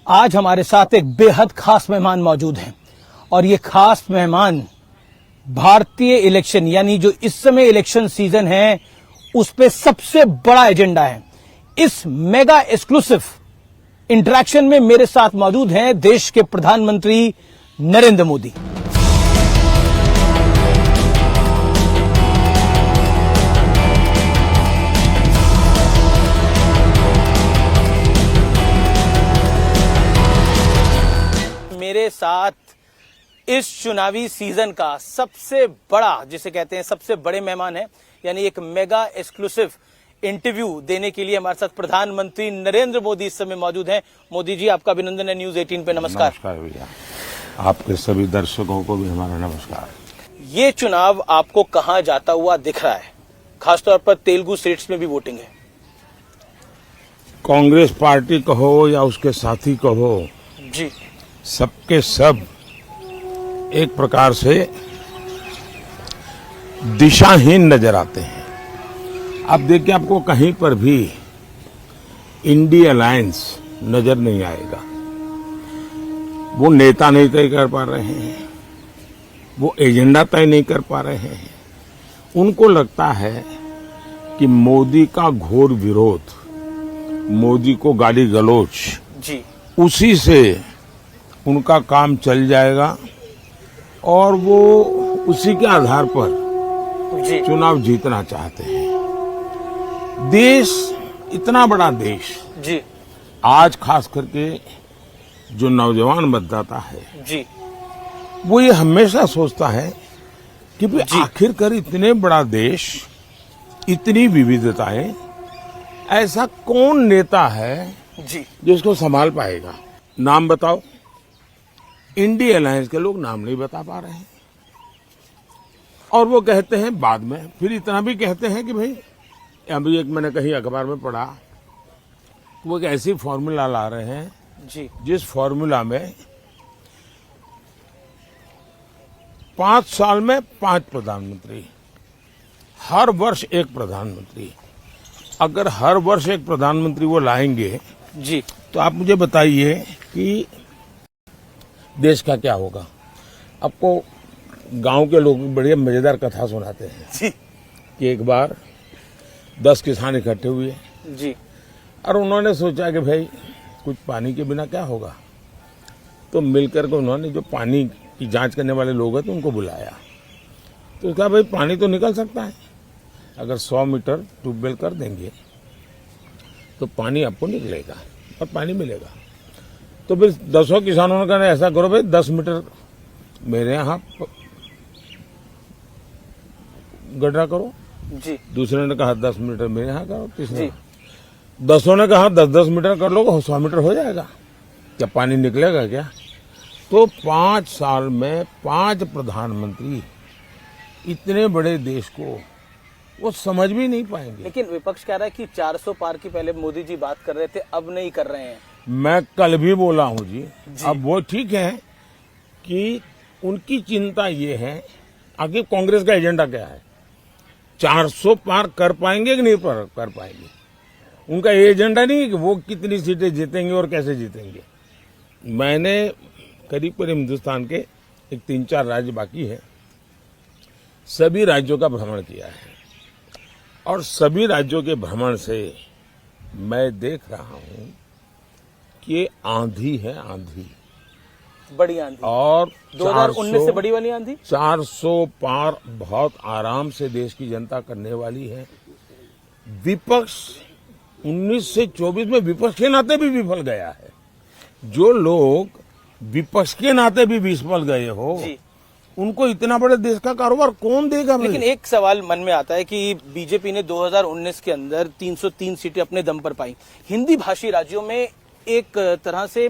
आज हमारे साथ एक बेहद खास मेहमान मौजूद हैं और ये खास मेहमान भारतीय इलेक्शन यानी जो इस समय इलेक्शन सीजन है उस पे सबसे बड़ा एजेंडा है। इस मेगा एक्सक्लूसिव इंटरेक्शन में मेरे साथ मौजूद हैं देश के प्रधानमंत्री नरेंद्र मोदी। मेरे साथ इस चुनावी सीजन का सबसे बड़ा जिसे कहते हैं सबसे बड़े मेहमान है, यानी एक मेगा एक्सक्लूसिव इंटरव्यू देने के लिए हमारे साथ प्रधानमंत्री नरेंद्र मोदी इस समय मौजूद हैं। मोदी जी, आपका अभिनंदन है न्यूज 18 पे। नमस्कार। नमस्कार भैया, आपके सभी दर्शकों को भी हमारा नमस्कार। ये चुनाव आपको कहां जाता हुआ दिख रहा है? खासतौर पर तेलुगु स्टेट्स में भी वोटिंग है। कांग्रेस पार्टी कहो या उसके साथी कहो जी, सबके सब एक प्रकार से दिशाहीन नजर आते हैं। अब देखिए, आपको कहीं पर भी इंडिया अलायंस नजर नहीं आएगा। वो नेता नहीं तय कर पा रहे हैं, वो एजेंडा तय नहीं कर पा रहे हैं। उनको लगता है कि मोदी का घोर विरोध, मोदी को गाली गलौज जी, उसी से उनका काम चल जाएगा और वो उसी के आधार पर जी, चुनाव जीतना चाहते हैं। देश, इतना बड़ा देश, जी, आज खास करके जो नौजवान मतदाता है जी, वो ये हमेशा सोचता है कि भाई आखिरकार इतने बड़ा देश, इतनी विविधताएं, ऐसा कौन नेता है जी, जो इसको संभाल पाएगा? नाम बताओ। इंडिया अलायंस के लोग नाम नहीं बता पा रहे हैं और वो कहते हैं बाद में, फिर इतना भी कहते हैं कि भाई, अभी एक मैंने कहीं अखबार में पढ़ा, वो एक ऐसी फॉर्मूला ला रहे हैं जी, जिस फॉर्मूला में 5 साल में 5 प्रधानमंत्री, हर वर्ष एक प्रधानमंत्री। अगर हर वर्ष एक प्रधानमंत्री वो लाएंगे जी, तो आप मुझे बताइए कि देश का क्या होगा। आपको गांव के लोग बड़ी मजेदार कथा सुनाते हैं जी, कि एक बार 10 किसान इकट्ठे हुए जी, और उन्होंने सोचा कि भाई कुछ पानी के बिना क्या होगा, तो मिलकर के उन्होंने जो पानी की जांच करने वाले लोग हैं तो उनको बुलाया। तो कहा भाई पानी तो निकल सकता है, अगर 100 मीटर ट्यूबवेल कर देंगे तो पानी आपको निकलेगा और पानी मिलेगा। तो फिर 10 किसानों ने कहा ऐसा करो भाई, 10 मीटर मेरे यहाँ गड्ढा करो। जी, दूसरे ने कहा 10 मीटर मेरे यहाँ करो। तीसरे 10 ने कहा 10-10 मीटर कर लो, 100 मीटर हो जाएगा। क्या पानी निकलेगा क्या? तो 5 साल में 5 प्रधानमंत्री इतने बड़े देश को वो समझ भी नहीं पाएंगे। लेकिन विपक्ष कह रहा है कि 400 पार की पहले मोदी जी बात कर रहे थे, अब नहीं कर रहे हैं। मैं कल भी बोला हूं जी। अब वो ठीक है कि उनकी चिंता ये है, आगे कांग्रेस का एजेंडा क्या है, 400 पार कर पाएंगे कि नहीं कर पाएंगे। उनका एजेंडा नहीं है कि वो कितनी सीटें जीतेंगे और कैसे जीतेंगे। मैंने करीब करीब हिंदुस्तान के एक 3-4 राज्य बाकी है, सभी राज्यों का भ्रमण किया है और सभी राज्यों के भ्रमण से मैं देख रहा हूं कि आंधी है, आंधी, बड़ी आंधी। और 2019 से बड़ी वाली आंधी। 400 पार बहुत आराम से देश की जनता करने वाली है। विपक्ष 19 से 24 में विपक्ष के नाते भी विफल गया है। जो लोग विपक्ष के नाते भी विफल गए हो, उनको इतना बड़े देश का कारोबार कौन देगा? लेकिन एक सवाल मन में आता है कि बीजेपी ने 2019 के अंदर 303 सीटें अपने दम पर पाई। हिंदी भाषी राज्यों में एक तरह से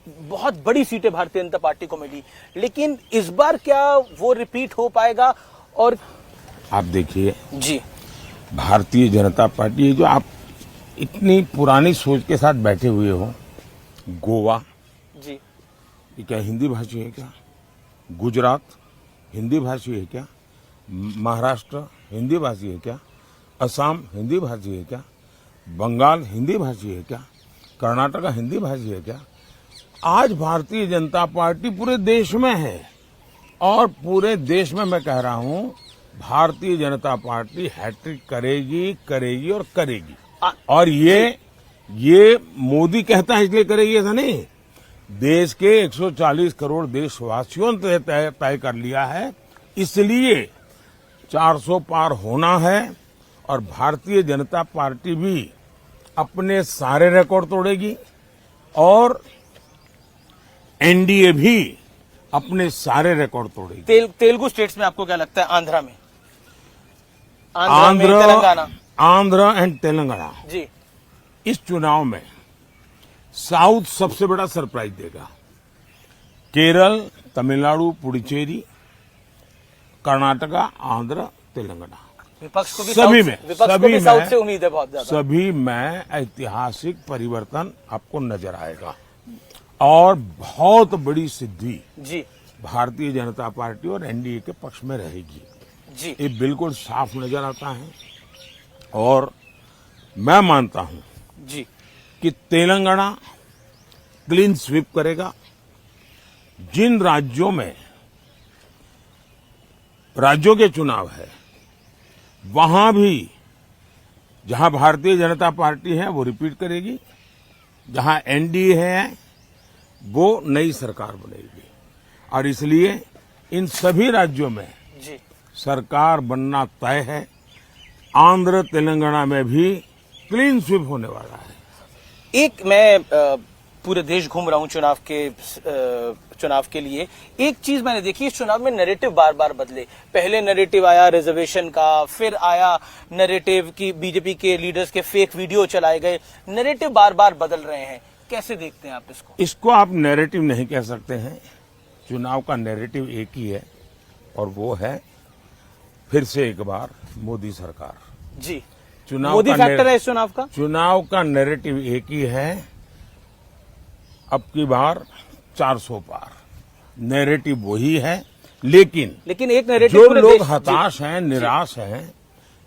बहुत बड़ी सीटें भारतीय जनता पार्टी को मिली, लेकिन इस बार क्या वो रिपीट हो पाएगा? और आप देखिए जी, भारतीय जनता पार्टी, जो आप इतनी पुरानी सोच के साथ बैठे हुए हो, गोवा जी, ये क्या हिंदी भाषी है क्या? गुजरात हिंदी भाषी है क्या? महाराष्ट्र हिंदी भाषी है क्या? असम हिंदी भाषी है क्या? बंगाल हिंदी भाषी है क्या? कर्नाटक हिंदी भाषी है क्या? आज भारतीय जनता पार्टी पूरे देश में है और पूरे देश में मैं कह रहा हूं भारतीय जनता पार्टी हैट्रिक करेगी करेगी और करेगी। और ये मोदी कहता है इसलिए करेगी ऐसा नहीं, देश के 140 करोड़ देशवासियों ने तय कर लिया है, इसलिए 400 पार होना है। और भारतीय जनता पार्टी भी अपने सारे रिकॉर्ड तोड़ेगी और एनडीए भी अपने सारे रिकॉर्ड तोड़ेगी। तेलुगु स्टेट्स में आपको क्या लगता है? आंध्रा में तेलंगाना, आंध्र एंड तेलंगाना जी, इस चुनाव में साउथ सबसे बड़ा सरप्राइज देगा। केरल, तमिलनाडु, पुडुचेरी, कर्नाटका, आंध्र, तेलंगाना, विपक्ष को भी सभी में साउथ से उम्मीद है बहुत ज्यादा। सभी में ऐतिहासिक परिवर्तन आपको नजर आएगा और बहुत बड़ी सिद्धि जी भारतीय जनता पार्टी और एनडीए के पक्ष में रहेगी जी। ये बिल्कुल साफ नजर आता है। और मैं मानता हूं जी कि तेलंगाना क्लीन स्वीप करेगा। जिन राज्यों में राज्यों के चुनाव है वहां भी जहां भारतीय जनता पार्टी है वो रिपीट करेगी, जहां एनडीए है वो नई सरकार बनेगी। और इसलिए इन सभी राज्यों में जी सरकार बनना तय है। आंध्र तेलंगाना में भी क्लीन स्वीप होने वाला है। एक मैं पूरे देश घूम रहा हूं चुनाव के लिए। एक चीज मैंने देखी, इस चुनाव में नैरेटिव बार बार बदले। पहले नैरेटिव आया रिजर्वेशन का, फिर आया नैरेटिव की बीजेपी के लीडर्स के फेक वीडियो चलाए गए। नैरेटिव बार बार बदल रहे हैं, कैसे देखते हैं आप इसको? इसको आप नैरेटिव नहीं कह सकते हैं। चुनाव का नैरेटिव एक ही है और वो है फिर से एक बार मोदी सरकार। जी, चुनाव मोदी का फैक्टर है इस चुनाव का। चुनाव का नैरेटिव एक ही है, अब की बार 400 पार। नैरेटिव वही है, लेकिन एक नैरेटिव जो लोग हताश हैं, निराश हैं,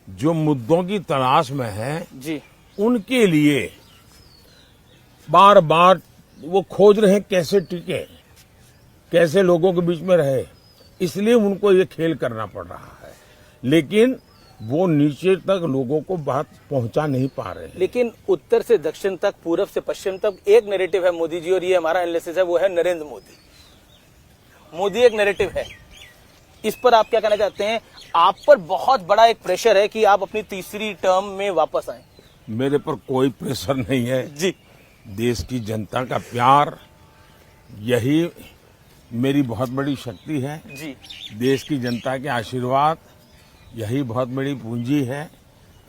जो मुद्दों की तलाश में हैं, जी, उनके लिए बार बार वो खोज रहे हैं कैसे टिके, कैसे लोगों के बीच में रहे, इसलिए उनको ये खेल करना पड़ रहा है। लेकिन वो नीचे तक लोगों को बात पहुंचा नहीं पा रहे हैं। लेकिन उत्तर से दक्षिण तक, पूरब से पश्चिम तक एक नैरेटिव है मोदी जी, और ये हमारा एनालिसिस है, वो है नरेंद्र मोदी। मोदी एक नैरेटिव है। इस पर आप क्या कहना चाहते हैं? आप पर बहुत बड़ा एक प्रेशर है कि आप अपनी तीसरी टर्म में वापस आए। मेरे पर कोई प्रेशर नहीं है जी, देश की जनता का प्यार, यही मेरी बहुत बड़ी शक्ति है जी, देश की जनता के आशीर्वाद यही बहुत बड़ी पूंजी है।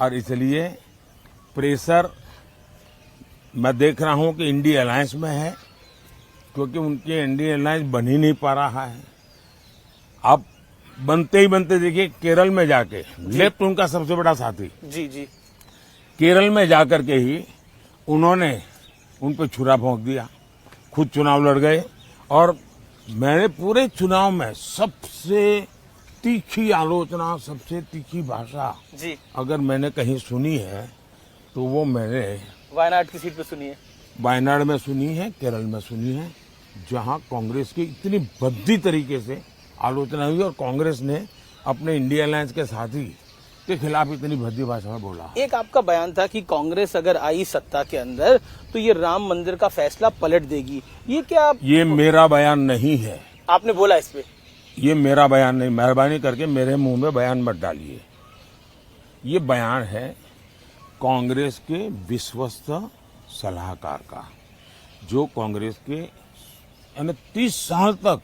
और इसलिए प्रेशर मैं देख रहा हूं कि इंडिया अलायंस में है, क्योंकि उनके इंडिया अलायंस बन ही नहीं पा रहा है। अब बनते ही बनते देखिए केरल में जाके, लेफ्ट उनका सबसे बड़ा साथी, जी जी, केरल में जाकर के ही उन्होंने उन पर छुरा भोंक दिया, खुद चुनाव लड़ गए। और मैंने पूरे चुनाव में सबसे तीखी आलोचना, सबसे तीखी भाषा जी, अगर मैंने कहीं सुनी है तो वो मैंने वायनाड की सीट पे सुनी है, वायनाड में सुनी है, केरल में सुनी है, जहां कांग्रेस की इतनी भद्दी तरीके से आलोचना हुई और कांग्रेस ने अपने इंडिया अलायंस के साथी के खिलाफ इतनी भद्दी भाषा में बोला। एक आपका बयान था कि कांग्रेस अगर आई सत्ता के अंदर तो ये राम मंदिर का फैसला पलट देगी। ये क्या ये मेरा बयान नहीं है। आपने बोला इस पे? ये मेरा बयान नहीं, मेहरबानी करके मेरे मुंह में बयान मत डालिए। ये बयान है कांग्रेस के विश्वस्त सलाहकार का, जो कांग्रेस के 30 साल तक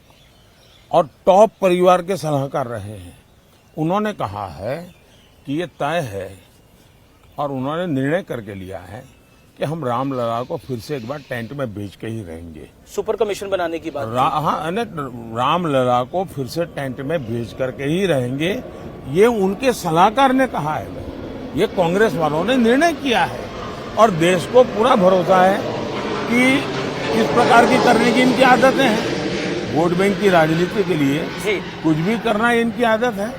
और टॉप परिवार के सलाहकार रहे हैं। उन्होंने कहा है कि ये तय है और उन्होंने निर्णय करके लिया है कि हम रामलला को फिर से एक बार टेंट में भेज के ही रहेंगे। सुपर कमीशन बनाने की बात। हाँ, रामलला को फिर से टेंट में भेज करके ही रहेंगे, ये उनके सलाहकार ने कहा है। ये कांग्रेस वालों ने निर्णय किया है और देश को पूरा भरोसा है कि इस प्रकार की करने की इनकी आदतें हैं। वोट बैंक की राजनीति के लिए जी, कुछ भी करना इनकी आदत है।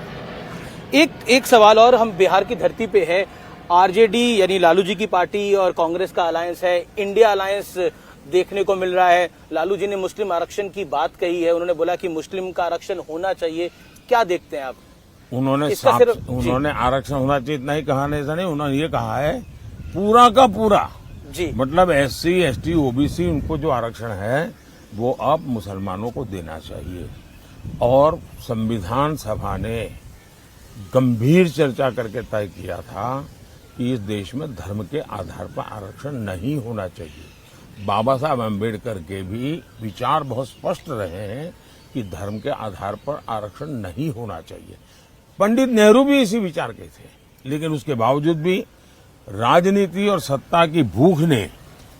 एक सवाल और, हम बिहार की धरती पे है, आरजेडी यानी लालू जी की पार्टी और कांग्रेस का अलायंस है, इंडिया अलायंस देखने को मिल रहा है। लालू जी ने मुस्लिम आरक्षण की बात कही है, उन्होंने बोला कि मुस्लिम का आरक्षण होना चाहिए। क्या देखते हैं आप? उन्होंने आरक्षण होना चाहिए इतना ही कहा नहीं, ऐसा नहीं, उन्होंने ये कहा है पूरा का पूरा जी, मतलब SC ST OBC उनको जो आरक्षण है वो अब मुसलमानों को देना चाहिए। और संविधान सभा ने गंभीर चर्चा करके तय किया था कि इस देश में धर्म के आधार पर आरक्षण नहीं होना चाहिए। बाबा साहब अम्बेडकर के भी विचार बहुत स्पष्ट रहे हैं कि धर्म के आधार पर आरक्षण नहीं होना चाहिए। पंडित नेहरू भी इसी विचार के थे, लेकिन उसके बावजूद भी राजनीति और सत्ता की भूख ने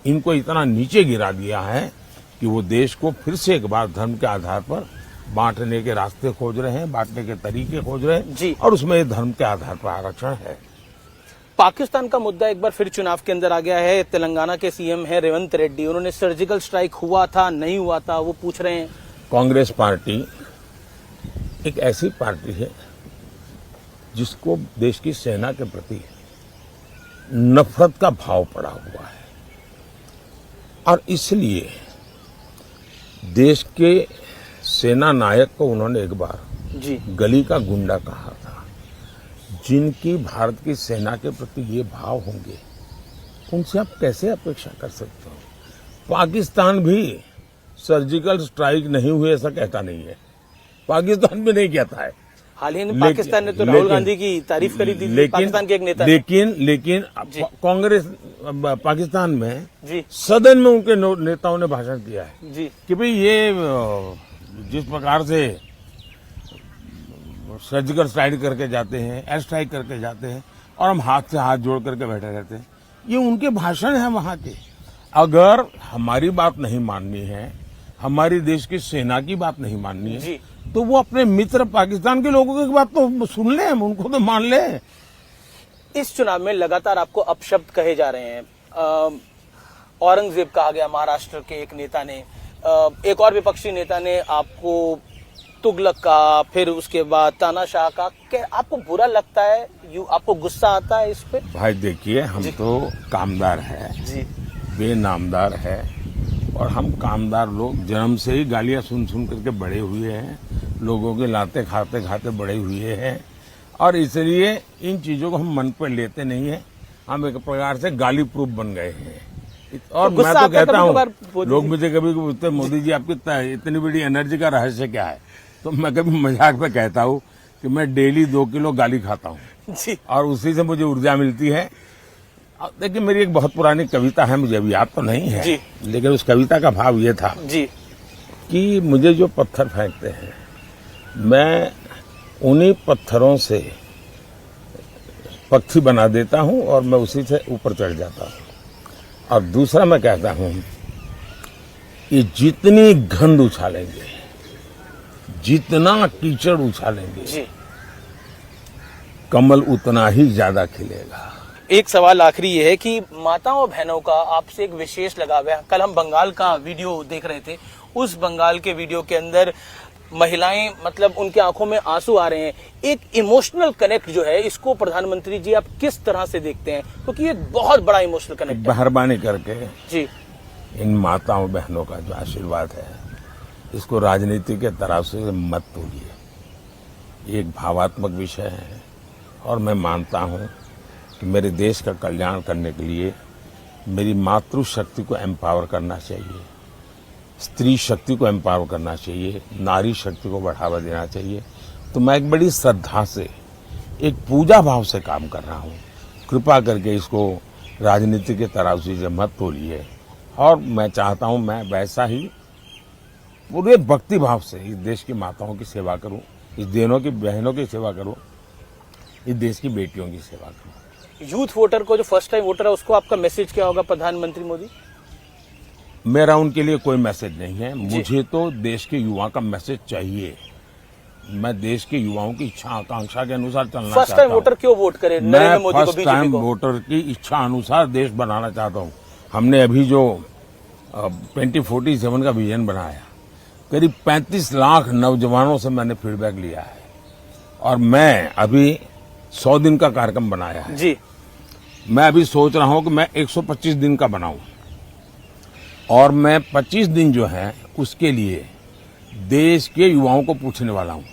इनको इतना नीचे गिरा दिया है कि वो देश को फिर से एक बार धर्म के आधार पर बांटने के रास्ते खोज रहे हैं, बांटने के तरीके खोज रहे हैं जी। और उसमें धर्म के आधार पर आरक्षण है। पाकिस्तान का मुद्दा एक बार फिर चुनाव के अंदर आ गया है। तेलंगाना के CM है रेवंत रेड्डी, उन्होंने सर्जिकल स्ट्राइक हुआ था नहीं हुआ था वो पूछ रहे हैं। कांग्रेस पार्टी एक ऐसी पार्टी है जिसको देश की सेना के प्रति नफरत का भाव पड़ा हुआ है और इसलिए देश के सेना नायक को उन्होंने एक बार जी गली का गुंडा कहा था। जिनकी भारत की सेना के प्रति ये भाव होंगे उनसे आप कैसे अपेक्षा कर सकते हो? पाकिस्तान भी सर्जिकल स्ट्राइक नहीं हुए ऐसा कहता नहीं है, पाकिस्तान भी नहीं कहता है। हाल ही में पाकिस्तान ने तो राहुल गांधी की तारीफ करी थी, पाकिस्तान के एक नेता ने। लेकिन कांग्रेस पाकिस्तान में जी सदन में उनके नेताओं ने भाषण किया है जी कि भाई ये जिस प्रकार से सर्जिकल स्ट्राइक करके जाते हैं, एयर स्ट्राइक करके जाते हैं और हम हाथ से हाथ जोड़ करके बैठे रहते हैं, ये उनके भाषण है वहां के। अगर हमारी बात नहीं माननी है, हमारी देश की सेना की बात नहीं माननी है जी। तो वो अपने मित्र पाकिस्तान के लोगों की बात तो सुन ले, उनको तो मान ले। इस चुनाव में लगातार आपको अपशब्द कहे जा रहे हैं। औरंगजेब कहा गया महाराष्ट्र के एक नेता ने, एक और विपक्षी नेता ने आपको तुगलक का, फिर उसके बाद तानाशाह का। क्या आपको बुरा लगता है? आपको गुस्सा आता है इस पे? भाई देखिए, हम तो कामदार है जी, बेनामदार है और हम कामदार लोग जन्म से ही गालियां सुन सुन करके बड़े हुए हैं, लोगों के लाते खाते खाते बड़े हुए हैं और इसलिए इन चीजों को हम मन पर लेते नहीं है। हम एक प्रकार से गाली प्रूफ बन गए हैं। और मैं तो कहता हूँ, लोग मुझे कभी पूछते मोदी जी आपकी इतनी बड़ी एनर्जी का रहस्य क्या है, तो मैं कभी मजाक में कहता हूँ कि मैं डेली 2 किलो गाली खाता हूँ और उसी से मुझे ऊर्जा मिलती है। देखिए, मेरी एक बहुत पुरानी कविता है, मुझे अभी याद तो नहीं है जी। लेकिन उस कविता का भाव ये था जी कि मुझे जो पत्थर फेंकते हैं मैं उन्हीं पत्थरों से पक्षी बना देता हूं और मैं उसी से ऊपर चढ़ जाता हूं। और दूसरा मैं कहता हूं कि जितनी गंध उछालेंगे, जितना कीचड़ उछालेंगे जी, कमल उतना ही ज्यादा खिलेगा। एक सवाल आखिरी ये है कि माताओं और बहनों का आपसे एक विशेष लगाव है। कल हम बंगाल का वीडियो देख रहे थे, उस बंगाल के वीडियो के अंदर महिलाएं, मतलब उनके आंखों में आंसू आ रहे हैं। एक इमोशनल कनेक्ट जो है, इसको प्रधानमंत्री जी आप किस तरह से देखते हैं? क्योंकि ये बहुत बड़ा इमोशनल कनेक्ट है। मेहरबानी करके जी, इन माताओं बहनों का जो आशीर्वाद है इसको राजनीति के तराजू से मत तोलिए। ये एक भावात्मक विषय है और मैं मानता हूं कि मेरे देश का कल्याण करने के लिए मेरी मातृशक्ति को एम्पावर करना चाहिए, स्त्री शक्ति को एम्पावर करना चाहिए, नारी शक्ति को बढ़ावा देना चाहिए। तो मैं एक बड़ी श्रद्धा से, एक पूजा भाव से काम कर रहा हूं। कृपा करके इसको राजनीति के तराजू से मत तोलिए और मैं चाहता हूं मैं वैसा ही पूरे भक्ति भाव से इस देश की माताओं की सेवा करूं, इस देनों की बहनों की सेवा करूं, इस देश की बेटियों की सेवा करूं। यूथ वोटर को, जो फर्स्ट टाइम वोटर है, उसको आपका मैसेज क्या होगा प्रधानमंत्री मोदी? मेरा उनके लिए कोई मैसेज नहीं है, मुझे तो देश के युवा का मैसेज चाहिए। मैं देश के युवाओं की इच्छा आकांक्षा के अनुसार चलना चाहता हूं। फर्स्ट टाइम वोटर क्यों वोट करे? मैं फर्स्ट टाइम वोटर की इच्छा अनुसार देश बनाना चाहता हूं। हमने अभी जो 2047 का विजन बनाया, करीब 35 लाख नौजवानों से मैंने फीडबैक लिया है और मैं अभी 100 दिन का कार्यक्रम बनाया है जी। मैं अभी सोच रहा हूं कि मैं 125 दिन का बनाऊं और मैं 25 दिन जो है उसके लिए देश के युवाओं को पूछने वाला हूं।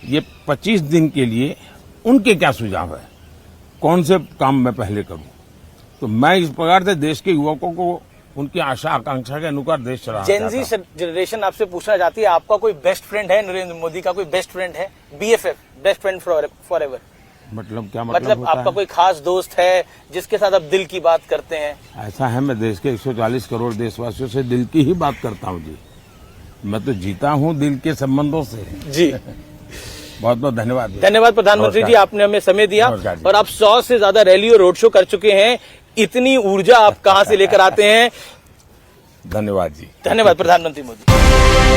ये 25 दिन के लिए उनके क्या सुझाव है, कौन से काम मैं पहले करूं। तो मैं इस प्रकार से देश के युवकों को उनकी आशा आकांक्षा के अनुसार देश चलाना चाहता जेनजी हूं। जनरेशन आपसे पूछना चाहती है, आपका कोई बेस्ट फ्रेंड है? नरेंद्र मोदी का कोई बेस्ट फ्रेंड है? BFF, best friend for ever. मतलब क्या मतलब मतलब होता आपका है? कोई खास दोस्त है जिसके साथ आप दिल की बात करते हैं? ऐसा है, मैं देश के 140 करोड़ देशवासियों से दिल की ही बात करता हूं जी। मैं तो जीता हूं दिल के संबंधों से। जी, बहुत बहुत धन्यवाद। धन्यवाद प्रधानमंत्री जी, नमस्कार। आपने हमें समय दिया। नमस्कार जी। और आप 100 से ज्यादा रैली और रोड शो कर चुके हैं, इतनी ऊर्जा आप कहां से लेकर आते हैं? धन्यवाद जी। धन्यवाद प्रधानमंत्री मोदी।